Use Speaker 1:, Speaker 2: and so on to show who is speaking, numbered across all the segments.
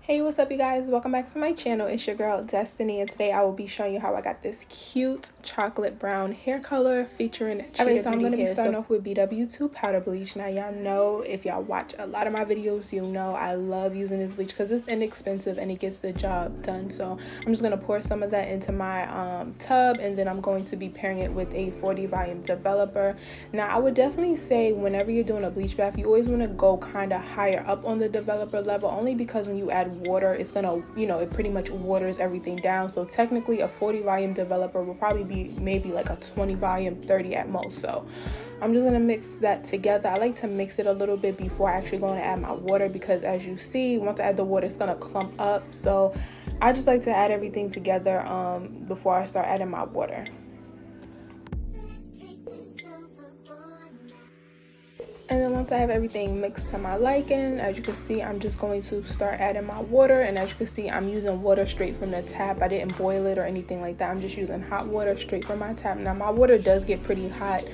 Speaker 1: Hey, what's up you guys? Welcome back to my channel. It's your girl Destiny, and today I will be showing you how I got this cute chocolate brown hair color featuring Cheetahbeauty. Alright, so I'm going to be starting off with BW2 powder bleach. Now y'all know, if y'all watch a lot of my videos, you know I love using this bleach because it's inexpensive and it gets the job done. So I'm just going to pour some of that into my tub, and then I'm going to be pairing it with a 40 volume developer. Now I would definitely say whenever you're doing a bleach bath, you always want to go kind of higher up on the developer level, only because when you add water, it's gonna, it pretty much waters everything down. So technically a 40 volume developer will probably be maybe like a 20 volume, 30 at most. So I'm just gonna mix that together. I like to mix it a little bit before I actually go and add my water, because as you see, once I add the water, it's gonna clump up. So I just like to add everything together before I start adding my water. And then once I have everything mixed to my liking, as you can see, I'm just going to start adding my water. And as you can see, I'm using water straight from the tap. I didn't boil it or anything like that. I'm just using hot water straight from my tap. Now my water does get pretty hot,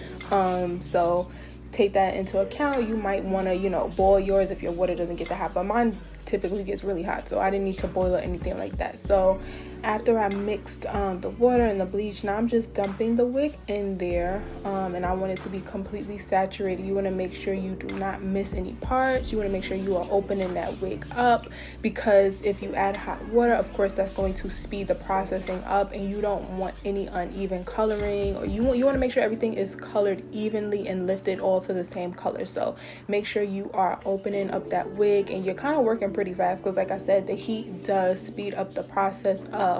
Speaker 1: so take that into account. You might want to, boil yours if your water doesn't get that hot, but mine typically gets really hot, so I didn't need to boil or anything like that. So after I mixed the water and the bleach, now I'm just dumping the wig in there, and I want it to be completely saturated. You want to make sure you do not miss any parts. You want to make sure you are opening that wig up, because if you add hot water, of course that's going to speed the processing up, and you don't want any uneven coloring, or you want to make sure everything is colored evenly and lifted all to the same color. So make sure you are opening up that wig, and you're kind of working pretty fast, because like I said, the heat does speed up the process of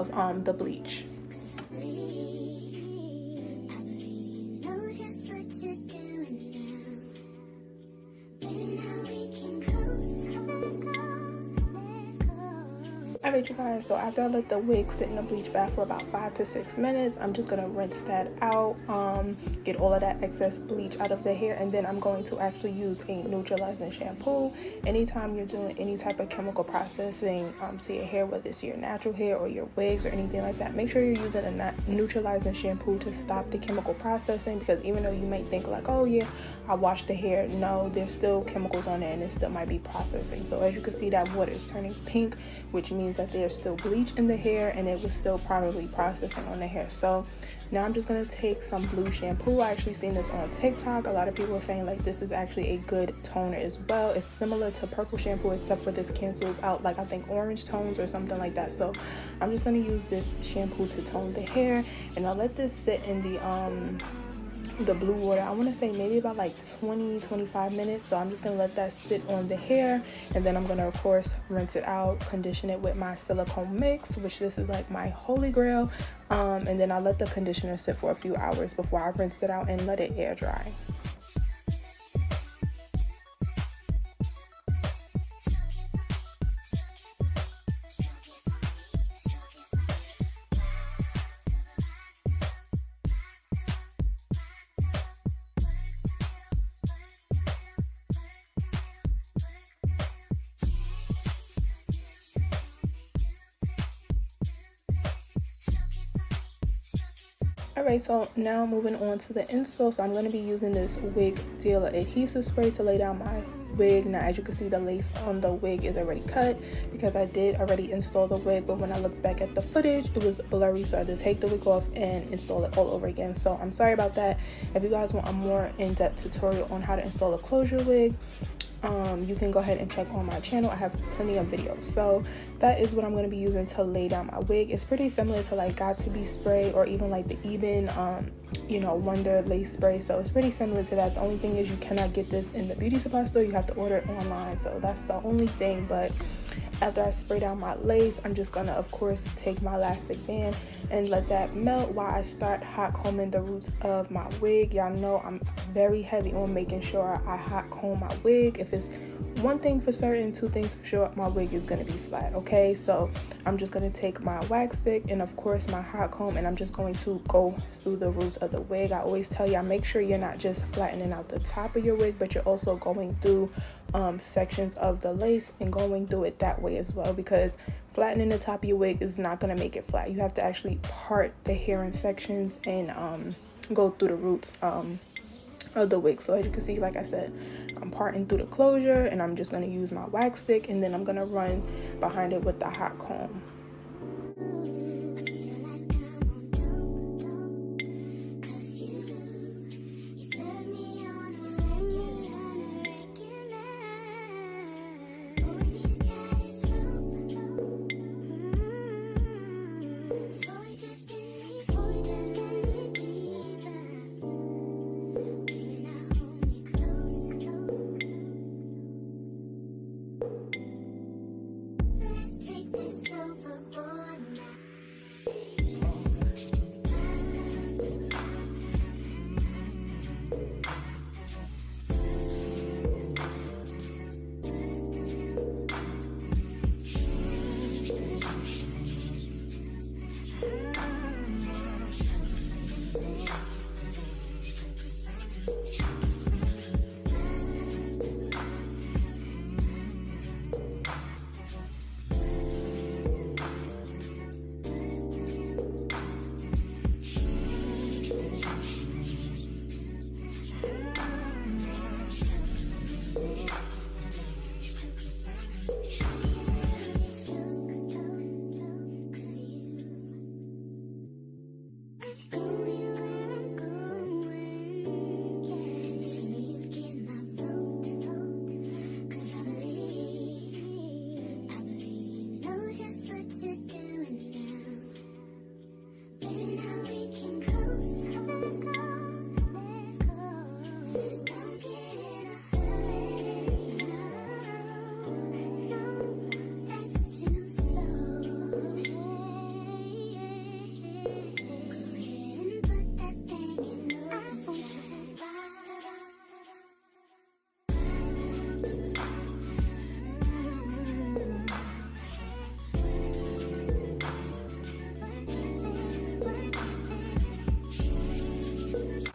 Speaker 1: the bleach. Alright you guys, so after I let the wig sit in the bleach bath for about 5 to 6 minutes, I'm just gonna rinse that out, get all of that excess bleach out of the hair, and then I'm going to actually use a neutralizing shampoo. Anytime you're doing any type of chemical processing to your hair, whether it's your natural hair or your wigs or anything like that, make sure you're using a neutralizing shampoo to stop the chemical processing, because even though you may think like, oh yeah, I washed the hair, no, there's still chemicals on there and it still might be processing. So as you can see, that water is turning pink, which means that there's still bleach in the hair and it was still probably processing on the hair. So now I'm just going to take some blue shampoo. I actually seen this on TikTok. A lot of people are saying like this is actually a good toner as well. It's similar to purple shampoo, except for this cancels out like I think orange tones or something like that. So I'm just going to use this shampoo to tone the hair, and I'll let this sit in the blue water. I want to say maybe about like 20-25 minutes. So I'm just gonna let that sit on the hair, and then I'm gonna of course rinse it out, condition it with my silicone mix, which this is like my holy grail, and then I'll let the conditioner sit for a few hours before I rinse it out and let it air dry. Alright, so now moving on to the install. So I'm going to be using this Wig Dealer adhesive spray to lay down my wig. Now as you can see, the lace on the wig is already cut because I did already install the wig, but when I looked back at the footage it was blurry, so I had to take the wig off and install it all over again. So I'm sorry about that. If you guys want a more in-depth tutorial on how to install a closure wig, you can go ahead and check on my channel. I have plenty of videos. So that is what I'm going to be using to lay down my wig. It's pretty similar to like Got To Be spray, or even like the Eben Wonder lace spray. So it's pretty similar to that. The only thing is you cannot get this in the beauty supply store. You have to order it online. So that's the only thing. But after I spray down my lace, I'm just gonna of course take my elastic band and let that melt while I start hot combing the roots of my wig. Y'all know I'm very heavy on making sure I hot comb my wig. If it's one thing for certain, two things for sure, my wig is gonna be flat. Okay, so I'm just gonna take my wax stick and of course my hot comb, and I'm just going to go through the roots of the wig. I always tell y'all, make sure you're not just flattening out the top of your wig, but you're also going through sections of the lace and going through it that way as well, because flattening the top of your wig is not going to make it flat. You have to actually part the hair in sections and go through the roots of the wig. So as you can see, like I said, I'm parting through the closure, and I'm just going to use my wax stick, and then I'm going to run behind it with the hot comb.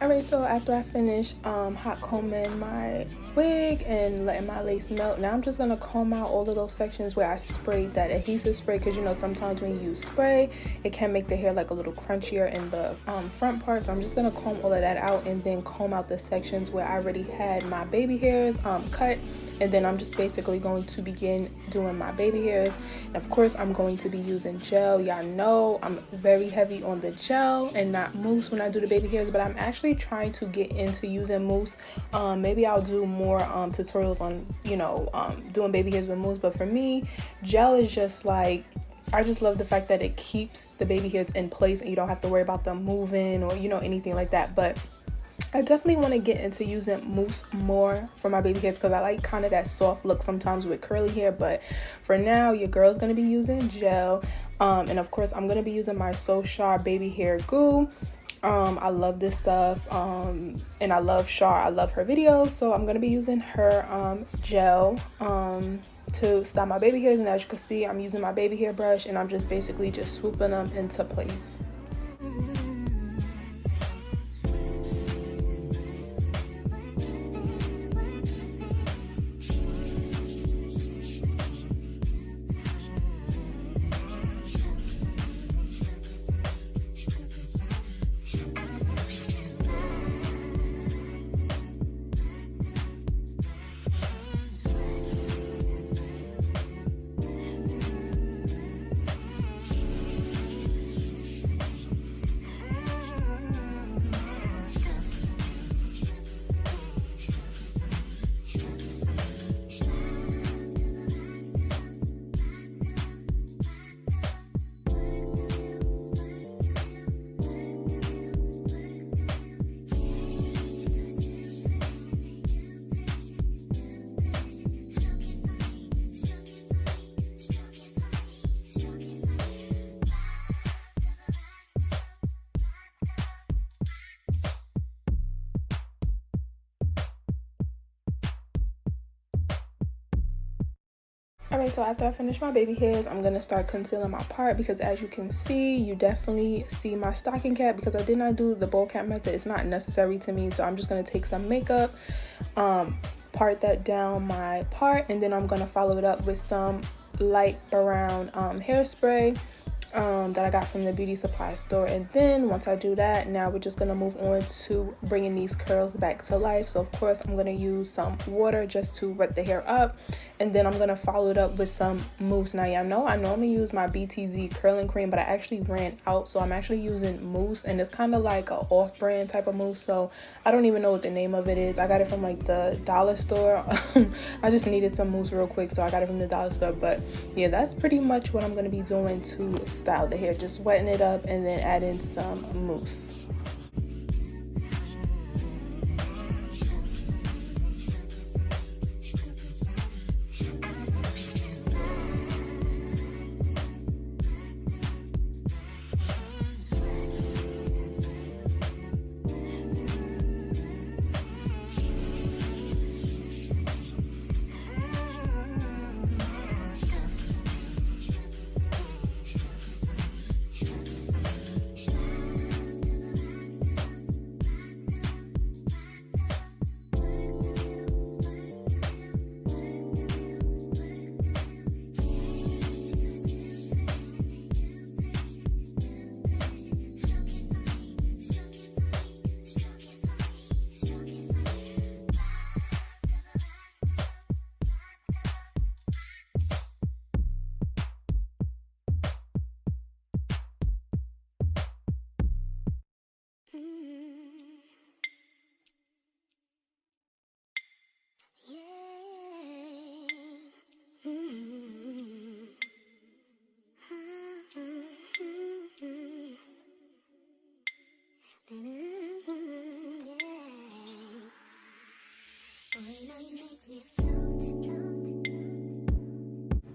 Speaker 1: Alright, so after I finish hot combing my wig and letting my lace melt, now I'm just going to comb out all of those sections where I sprayed that adhesive spray, because you know sometimes when you use spray it can make the hair like a little crunchier in the front part. So I'm just going to comb all of that out and then comb out the sections where I already had my baby hairs cut. And then I'm just basically going to begin doing my baby hairs. And of course I'm going to be using gel. Y'all know I'm very heavy on the gel and not mousse when I do the baby hairs, but I'm actually trying to get into using mousse. Maybe I'll do more tutorials on, you know, doing baby hairs with mousse, but for me, gel is just like, I just love the fact that it keeps the baby hairs in place and you don't have to worry about them moving or, you know, anything like that. But I definitely want to get into using mousse more for my baby hairs, because I like kind of that soft look sometimes with curly hair. But for now, your girl's going to be using gel. And of course, I'm going to be using my So Char baby hair goo. I love this stuff. And I love Char. I love her videos. So I'm going to be using her gel to style my baby hairs. And as you can see, I'm using my baby hair brush and I'm just basically just swooping them into place. Alright, so after I finish my baby hairs, I'm going to start concealing my part, because as you can see, you definitely see my stocking cap. Because I did not do the bowl cap method, it's not necessary to me. So I'm just going to take some makeup, part that down my part, and then I'm going to follow it up with some light brown hairspray. that I got from the beauty supply store. And then once I do that, now we're just gonna move on to bringing these curls back to life. So of course I'm gonna use some water just to wet the hair up, and then I'm gonna follow it up with some mousse. Now y'all know I normally use my BTZ curling cream, but I actually ran out, so I'm actually using mousse, and it's kind of like a off-brand type of mousse, so I don't even know what the name of it is. I got it from like the dollar store. I just needed some mousse real quick, so I got it from the dollar store. But yeah, that's pretty much what I'm gonna be doing to style the hair, just wetting it up and then adding some mousse.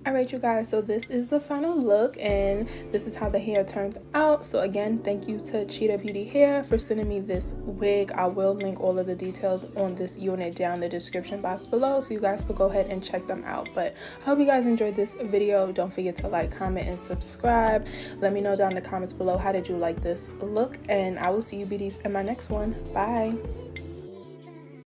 Speaker 1: Alright you guys, so this is the final look and this is how the hair turned out. So again, thank you to Cheetahbeauty Hair for sending me this wig. I will link all of the details on this unit down in the description box below, so you guys could go ahead and check them out. But I hope you guys enjoyed this video. Don't forget to like, comment, and subscribe. Let me know down in the comments below, how did you like this look, and I will see you beauties in my next one. Bye.